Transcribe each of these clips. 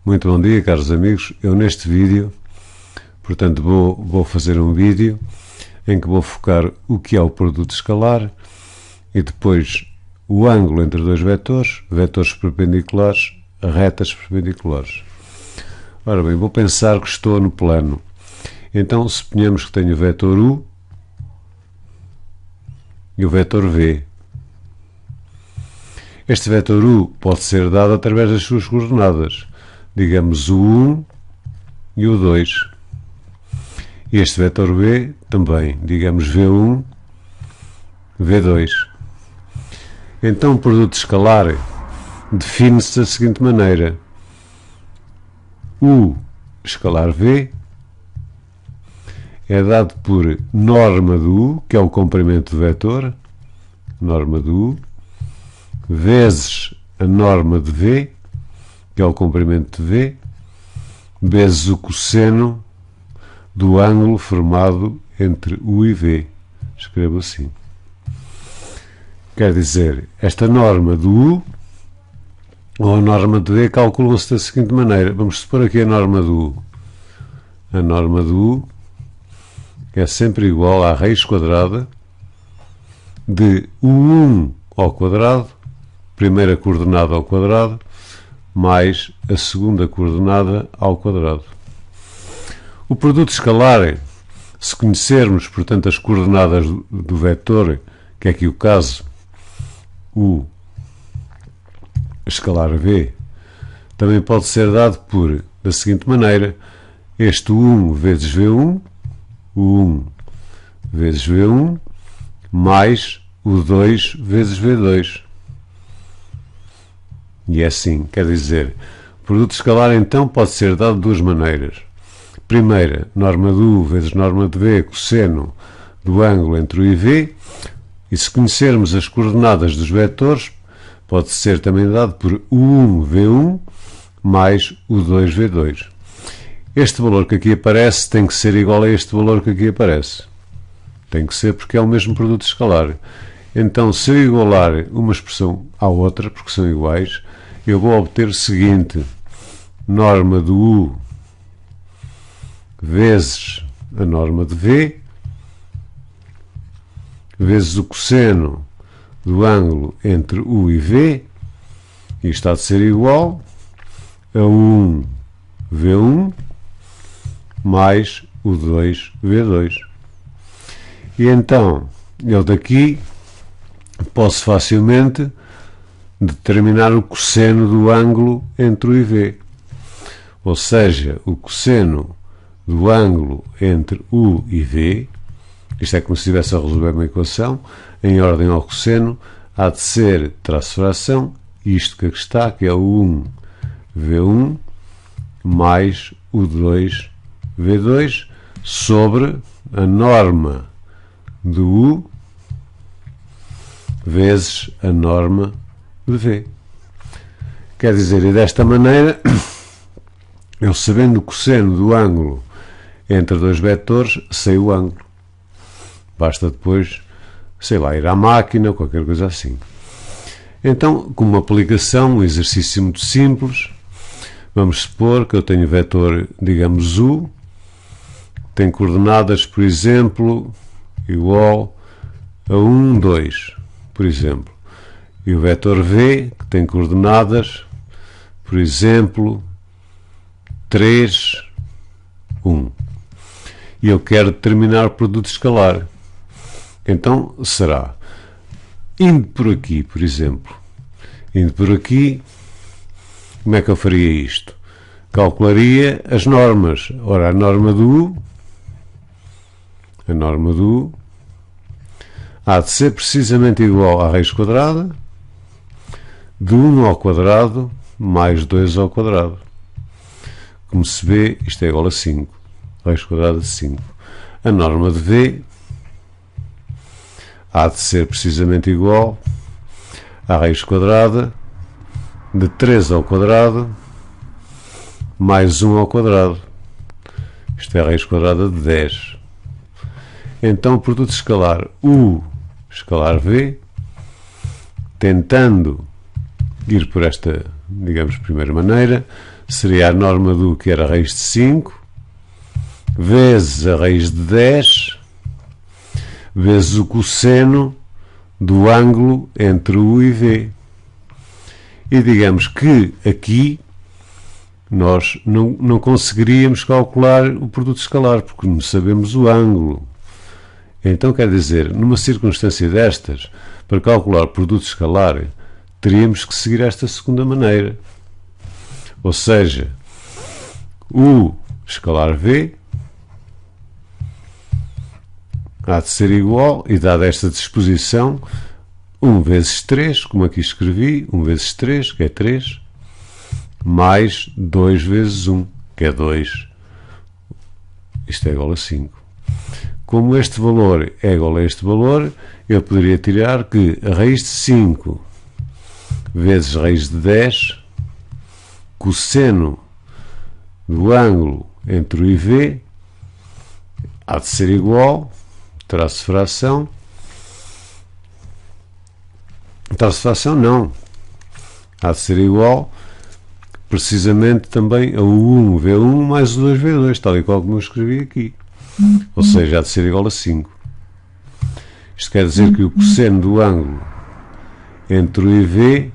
Muito bom dia, caros amigos. Eu neste vídeo, portanto, vou fazer um vídeo em que vou focar o que é o produto escalar e depois o ângulo entre dois vetores, vetores perpendiculares, retas perpendiculares. Ora bem, vou pensar que estou no plano. Então, suponhamos que tenho o vetor U e o vetor V. Este vetor U pode ser dado através das suas coordenadas, digamos o 1 e o 2. Este vetor V também, digamos V1, V2. Então o produto escalar define-se da seguinte maneira: U escalar V é dado por norma do U, que é o comprimento do vetor, norma do U, vezes a norma de V, que é o comprimento de V, vezes o cosseno do ângulo formado entre U e V. Escrevo assim. Quer dizer, esta norma do U ou a norma de V calculam-se da seguinte maneira. Vamos supor aqui a norma do U. A norma do U é sempre igual à raiz quadrada de U1 ao quadrado, primeira coordenada ao quadrado, mais a segunda coordenada ao quadrado. O produto escalar, se conhecermos, portanto, as coordenadas do vetor, que é aqui o caso, U escalar V, também pode ser dado por, da seguinte maneira, este U1 vezes V1, U1 vezes V1, mais o 2 vezes V2. E é assim, quer dizer, o produto escalar então pode ser dado de duas maneiras. Primeira, norma de U vezes norma de V, cosseno do ângulo entre U e V, e se conhecermos as coordenadas dos vetores, pode ser também dado por U1 V1 mais o 2 V2. Este valor que aqui aparece tem que ser igual a este valor que aqui aparece. Tem que ser porque é o mesmo produto escalar. Então, se eu igualar uma expressão à outra, porque são iguais, eu vou obter o seguinte: norma do U vezes a norma de V, vezes o cosseno do ângulo entre U e V, e isto há de ser igual a 1 V1 mais o 2 V2. E então, eu daqui posso facilmente determinar o cosseno do ângulo entre U e V. Ou seja, o cosseno do ângulo entre U e V, isto é como se estivesse a resolver uma equação, em ordem ao cosseno, há de ser traço fração, isto que aqui está, que é o 1 V1 mais o 2 V2, sobre a norma do U vezes a norma de V. Quer dizer, e desta maneira, eu sabendo o cosseno do ângulo entre dois vetores, sei o ângulo. Basta depois, sei lá, ir à máquina ou qualquer coisa assim. Então, como uma aplicação, um exercício muito simples, vamos supor que eu tenho o vetor, digamos, U, tem coordenadas, por exemplo, igual a 1, 2, por exemplo. E o vetor V, que tem coordenadas, por exemplo, 3, 1. E eu quero determinar o produto escalar. Então, será, indo por aqui, por exemplo, indo por aqui, como é que eu faria isto? Calcularia as normas. Ora, a norma do U há de ser precisamente igual à raiz quadrada de 1 ao quadrado mais 2 ao quadrado. Como se vê, isto é igual a 5. Raiz quadrada de 5. A norma de V há de ser precisamente igual à raiz quadrada de 3 ao quadrado mais 1 ao quadrado. Isto é a raiz quadrada de 10. Então o produto escalar U escalar V, tentando ir por esta, digamos, primeira maneira, seria a norma do U, que era a raiz de 5, vezes a raiz de 10, vezes o cosseno do ângulo entre U e V. E digamos que aqui nós não conseguiríamos calcular o produto escalar, porque não sabemos o ângulo. Então, quer dizer, numa circunstância destas, para calcular o produto escalar, teríamos que seguir esta segunda maneira. Ou seja, U escalar V há de ser igual, e dada esta disposição, 1 vezes 3, como aqui escrevi, 1 vezes 3, que é 3, mais 2 vezes 1, que é 2. Isto é igual a 5. Como este valor é igual a este valor, eu poderia tirar que a raiz de 5 vezes a raiz de 10, cosseno do ângulo entre U e V, há de ser igual, traço fração não, há de ser igual precisamente também a U1V1 mais o 2V2, tal e qual como eu escrevi aqui. Ou seja, há de ser igual a 5. Isto quer dizer que o cosseno do ângulo entre U e V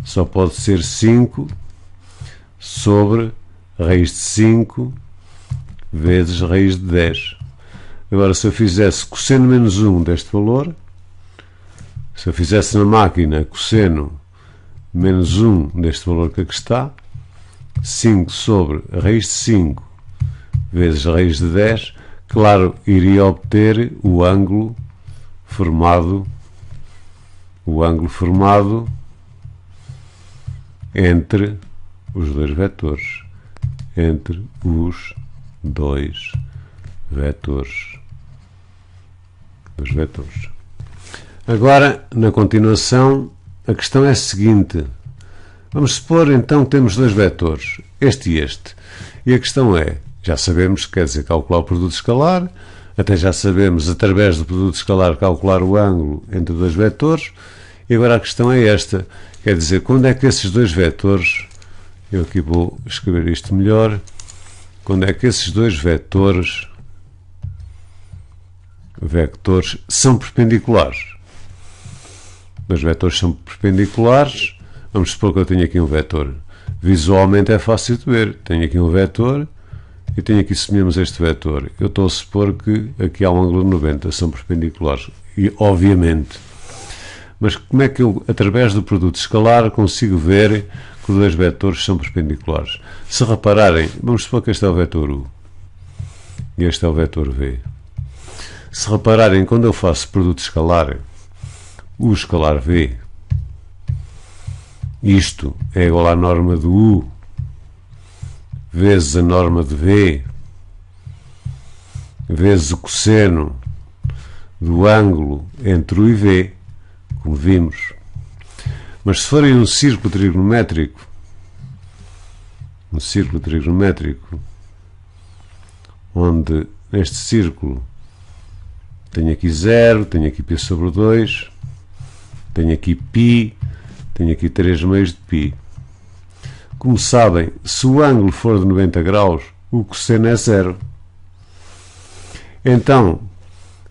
só pode ser 5 sobre a raiz de 5 vezes a raiz de 10. Agora, se eu fizesse cosseno menos 1 deste valor, se eu fizesse na máquina cosseno menos 1 deste valor que aqui está, 5 sobre a raiz de 5 vezes a raiz de 10, claro, iria obter o ângulo formado entre os dois vetores. Entre os dois vetores. Agora, na continuação, a questão é a seguinte. Vamos supor, então, que temos dois vetores, este e este. E a questão é, já sabemos que quer dizer calcular o produto escalar, até já sabemos, através do produto escalar, calcular o ângulo entre dois vetores, e agora a questão é esta, quer dizer, quando é que esses dois vetores, eu aqui vou escrever isto melhor, quando é que esses dois vetores são perpendiculares. Os vetores são perpendiculares. Vamos supor que eu tenho aqui um vetor. Visualmente é fácil de ver. Tenho aqui um vetor e tenho aqui, semelhamos este vetor. Eu estou a supor que aqui há um ângulo de 90, são perpendiculares. E, obviamente. Mas como é que eu, através do produto escalar, consigo ver que os dois vetores são perpendiculares? Se repararem, vamos supor que este é o vetor U e este é o vetor V. Se repararem, quando eu faço produto escalar, U escalar V, isto é igual à norma do U vezes a norma de V vezes o cosseno do ângulo entre U e V, como vimos. Mas se for em um círculo trigonométrico, onde neste círculo tenho aqui 0, tenho aqui π sobre 2, tenho aqui π, tenho aqui 3 meios de π. Como sabem, se o ângulo for de 90 graus, o cosseno é 0. Então,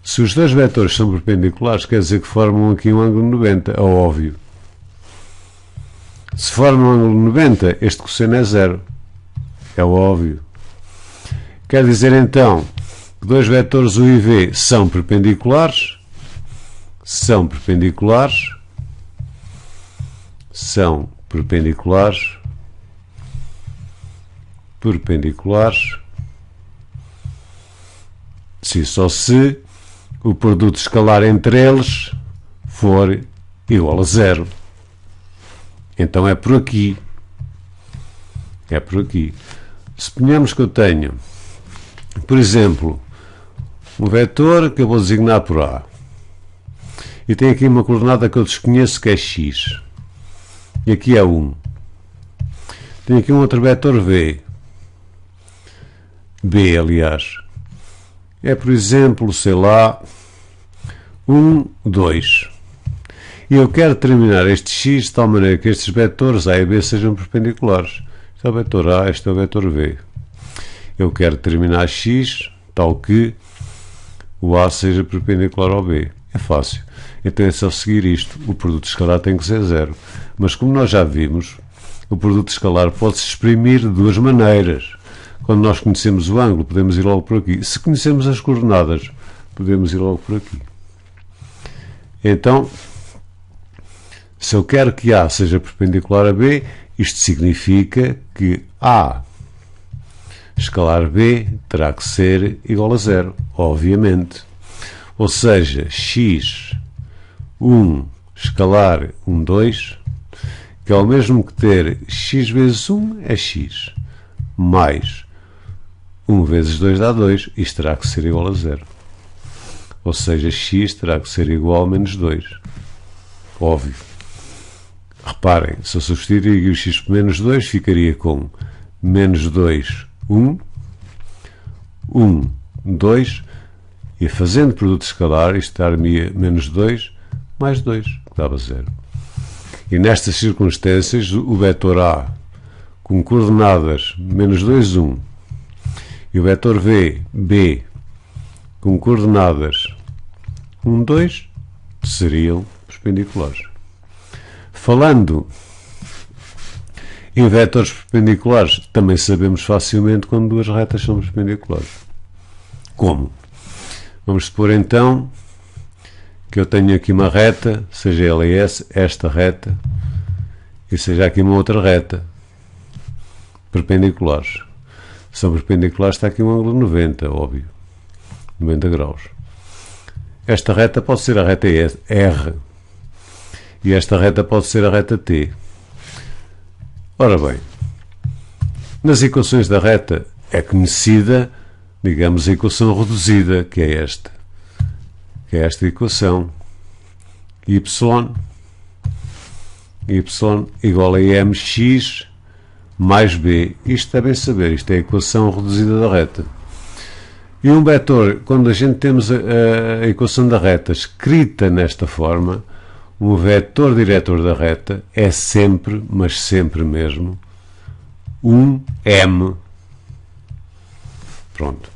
se os dois vetores são perpendiculares, quer dizer que formam aqui um ângulo de 90, é óbvio. Se formam um ângulo de 90, este cosseno é 0, é óbvio. Quer dizer então que dois vetores U e V são perpendiculares, se só se o produto escalar entre eles for igual a 0. Então é por aqui. Suponhamos que eu tenho, por exemplo, um vetor que eu vou designar por A. E tenho aqui uma coordenada que eu desconheço, que é x. E aqui é 1. Tenho aqui um outro vetor V. B, aliás. É, por exemplo, sei lá, 1, 2. E eu quero terminar este x de tal maneira que estes vetores A e B sejam perpendiculares. Este é o vetor A, este é o vetor B. Eu quero terminar x tal que o A seja perpendicular ao B. É fácil. Então é só seguir isto. O produto escalar tem que ser zero. Mas como nós já vimos, o produto escalar pode-se exprimir de duas maneiras. Quando nós conhecemos o ângulo, podemos ir logo por aqui. Se conhecemos as coordenadas, podemos ir logo por aqui. Então, se eu quero que A seja perpendicular a B, isto significa que A escalar B terá que ser igual a zero, obviamente. Ou seja, x1 escalar 1, 2, que é o mesmo que ter x vezes 1 é x, mais 1 vezes 2 dá 2, isto terá que ser igual a zero. Ou seja, x terá que ser igual a menos 2. Óbvio. Reparem, se eu substituir o x por menos 2, ficaria com menos 2, 1, 2, e fazendo produto escalar, isto dar-me menos 2 mais 2, que dava 0. E nestas circunstâncias, o vetor A com coordenadas menos 2, 1, e o vetor B com coordenadas 1, 2, seriam perpendiculares. Falando em vetores perpendiculares, também sabemos facilmente quando duas retas são perpendiculares. Como? Vamos supor então que eu tenho aqui uma reta, seja ela esta reta, e seja aqui uma outra reta, perpendiculares. São perpendiculares, está aqui um ângulo 90, óbvio, 90 graus. Esta reta pode ser a reta R, e esta reta pode ser a reta T. Ora bem, nas equações da reta é conhecida, digamos, a equação reduzida, que é esta equação, y igual a mx mais b. Isto devem saber, isto é a equação reduzida da reta. E um vetor, quando a gente temos a equação da reta escrita nesta forma, um vetor diretor da reta é sempre, mas sempre mesmo, um m. Pronto.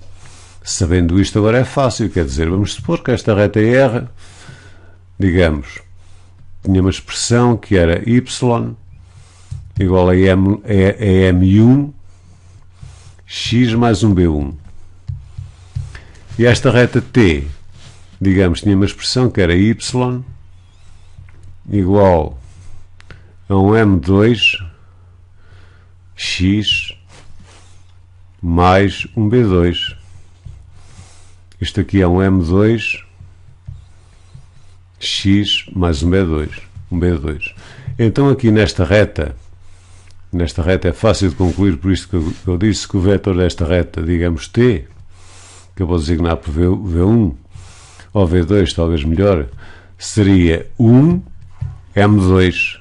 Sabendo isto agora é fácil, quer dizer, vamos supor que esta reta R, digamos, tinha uma expressão que era y igual a m1 x mais um b1. E esta reta T, digamos, tinha uma expressão que era y igual a um m2 x mais um b2. Isto aqui é um m2 x mais um b2. Então aqui nesta reta é fácil de concluir, por isto que eu disse que o vetor desta reta, digamos t, que eu vou designar por v1 ou v2, talvez melhor, seria 1 m2.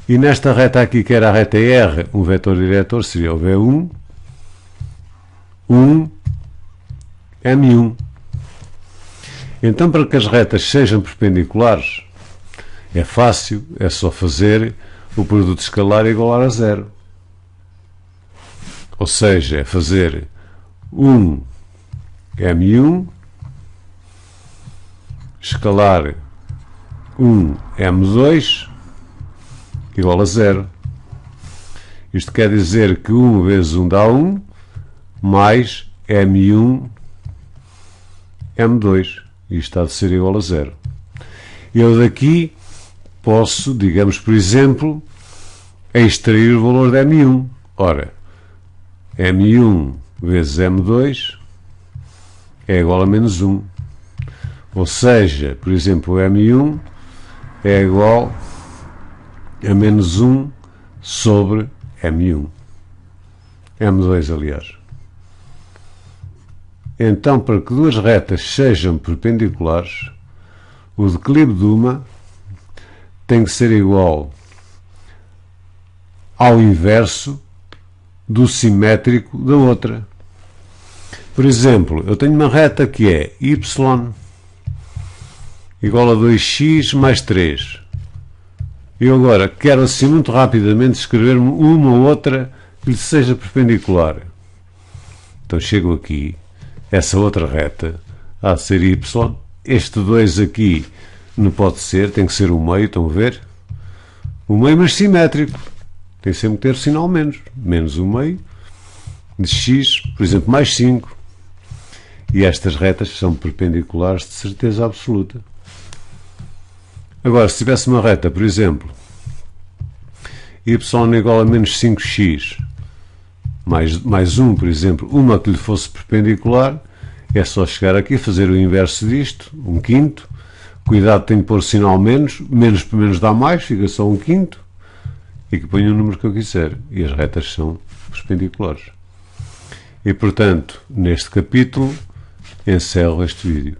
E nesta reta aqui, que era a reta R, um vetor diretor seria o v1 1 m1. Então, para que as retas sejam perpendiculares, é fácil, é só fazer o produto escalar igualar a zero. Ou seja, é fazer 1 m1 escalar 1 m2 igual a zero. Isto quer dizer que 1 vezes 1 dá 1, mais m1 m2. Isto está de ser igual a zero. Eu daqui posso, digamos, por exemplo, extrair o valor de m1. Ora, m1 vezes m2 é igual a menos 1. Ou seja, por exemplo, m1 é igual a menos 1 sobre m1. m2, aliás. Então, para que duas retas sejam perpendiculares, o declive de uma tem que ser igual ao inverso do simétrico da outra. Por exemplo, eu tenho uma reta que é y igual a 2x mais 3. Eu agora quero assim muito rapidamente escrever uma ou outra que lhe seja perpendicular. Então chego aqui, essa outra reta há de ser y, este 2 aqui não pode ser, tem que ser o meio, estão a ver? O meio, mas simétrico, tem sempre que ter sinal menos o meio de x, por exemplo, mais 5. E estas retas são perpendiculares de certeza absoluta. Agora, se tivesse uma reta, por exemplo, y igual a menos 5x, mais 1, por exemplo, uma que lhe fosse perpendicular, é só chegar aqui, fazer o inverso disto, 1/5. Cuidado, tenho que pôr o sinal menos por menos dá mais, fica só 1/5, e que ponho o número que eu quiser. E as retas são perpendiculares. E, portanto, neste capítulo, encerro este vídeo.